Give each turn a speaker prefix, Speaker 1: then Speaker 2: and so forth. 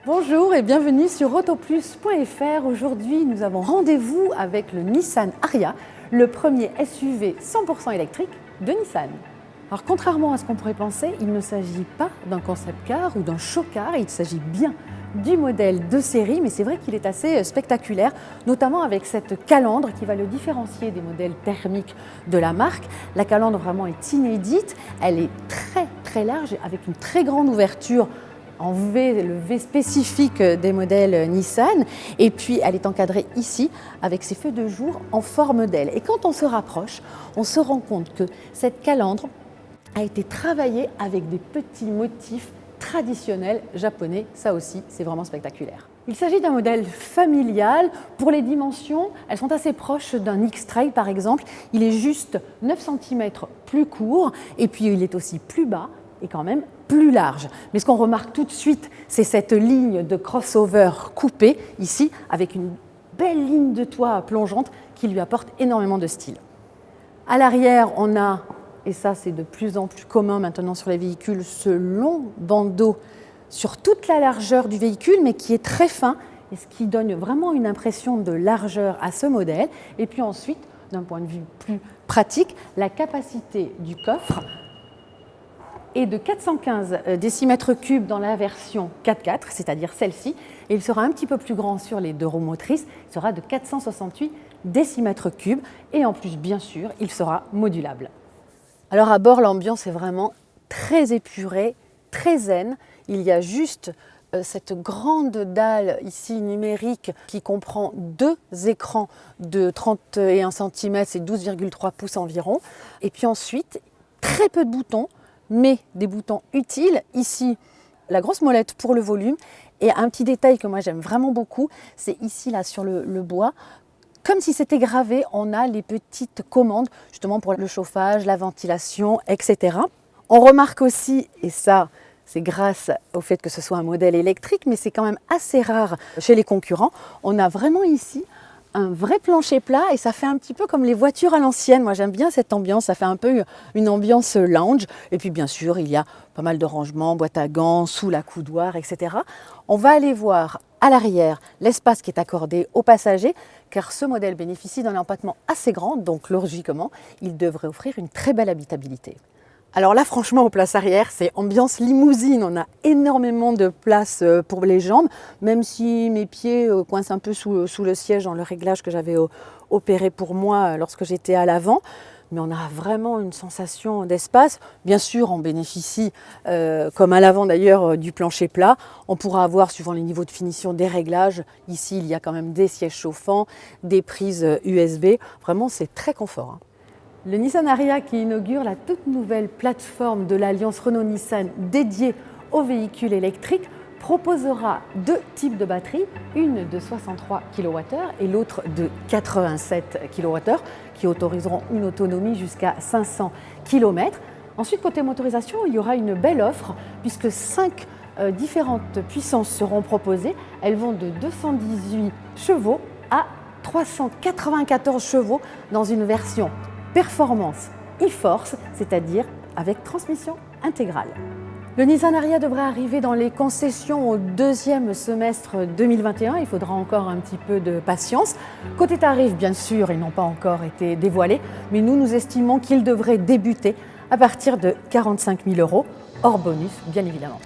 Speaker 1: Bonjour et bienvenue sur autoplus.fr. Aujourd'hui, nous avons rendez-vous avec le Nissan Ariya, le premier SUV 100% électrique de Nissan. Alors, contrairement à ce qu'on pourrait penser, il ne s'agit pas d'un concept car ou d'un show car, il s'agit bien du modèle de série, mais c'est vrai qu'il est assez spectaculaire, notamment avec cette calandre qui va le différencier des modèles thermiques de la marque. La calandre vraiment est inédite, elle est très large avec une très grande ouverture en V, le V spécifique des modèles Nissan, et puis elle est encadrée ici avec ses feux de jour en forme d'aile. Et quand on se rapproche, on se rend compte que cette calandre a été travaillée avec des petits motifs traditionnels japonais. Ça aussi, c'est vraiment spectaculaire. Il s'agit d'un modèle familial. Pour les dimensions, elles sont assez proches d'un X-Trail par exemple. Il est juste 9 cm plus court et puis il est aussi plus bas et quand même plus large. Mais ce qu'on remarque tout de suite, c'est cette ligne de crossover coupée ici avec une belle ligne de toit plongeante qui lui apporte énormément de style. À l'arrière, on a, et ça c'est de plus en plus commun maintenant sur les véhicules, ce long bandeau sur toute la largeur du véhicule, mais qui est très fin et ce qui donne vraiment une impression de largeur à ce modèle. Et puis ensuite, d'un point de vue plus pratique, la capacité du coffre est de 415 décimètres cubes dans la version 4x4, c'est-à-dire celle-ci, et il sera un petit peu plus grand sur les deux roues motrices, il sera de 468 décimètres cubes, et en plus, bien sûr, il sera modulable. Alors à bord, l'ambiance est vraiment très épurée, très zen. Il y a juste cette grande dalle ici numérique qui comprend deux écrans de 31 cm et 12,3 pouces environ. Et puis ensuite, très peu de boutons, mais des boutons utiles. Ici, la grosse molette pour le volume. Et un petit détail que moi j'aime vraiment beaucoup, c'est ici là sur le bois. Comme si c'était gravé, on a les petites commandes justement pour le chauffage, la ventilation, etc. On remarque aussi, et ça c'est grâce au fait que ce soit un modèle électrique, mais c'est quand même assez rare chez les concurrents, on a vraiment ici un vrai plancher plat et ça fait un petit peu comme les voitures à l'ancienne. Moi j'aime bien cette ambiance, ça fait un peu une ambiance lounge. Et puis bien sûr il y a pas mal de rangements, boîte à gants, sous la coudoir, etc. On va aller voir à l'arrière l'espace qui est accordé aux passagers car ce modèle bénéficie d'un empattement assez grand, donc logiquement il devrait offrir une très belle habitabilité. Alors là, franchement, aux places arrière, c'est ambiance limousine. On a énormément de place pour les jambes, même si mes pieds coincent un peu sous le siège dans le réglage que j'avais opéré pour moi lorsque j'étais à l'avant. Mais on a vraiment une sensation d'espace. Bien sûr, on bénéficie, comme à l'avant d'ailleurs, du plancher plat. On pourra avoir, suivant les niveaux de finition, des réglages. Ici, il y a quand même des sièges chauffants, des prises USB. Vraiment, c'est très confort. Le Nissan Ariya qui inaugure la toute nouvelle plateforme de l'alliance Renault-Nissan dédiée aux véhicules électriques proposera deux types de batteries, une de 63 kWh et l'autre de 87 kWh qui autoriseront une autonomie jusqu'à 500 km. Ensuite, côté motorisation, il y aura une belle offre puisque 5 différentes puissances seront proposées. Elles vont de 218 chevaux à 394 chevaux dans une version performance e-force, c'est-à-dire avec transmission intégrale. Le Nissan Ariya devrait arriver dans les concessions au deuxième semestre 2021. Il faudra encore un petit peu de patience. Côté tarif, bien sûr, ils n'ont pas encore été dévoilés, mais nous estimons qu'ils devraient débuter à partir de 45 000 €, hors bonus, bien évidemment.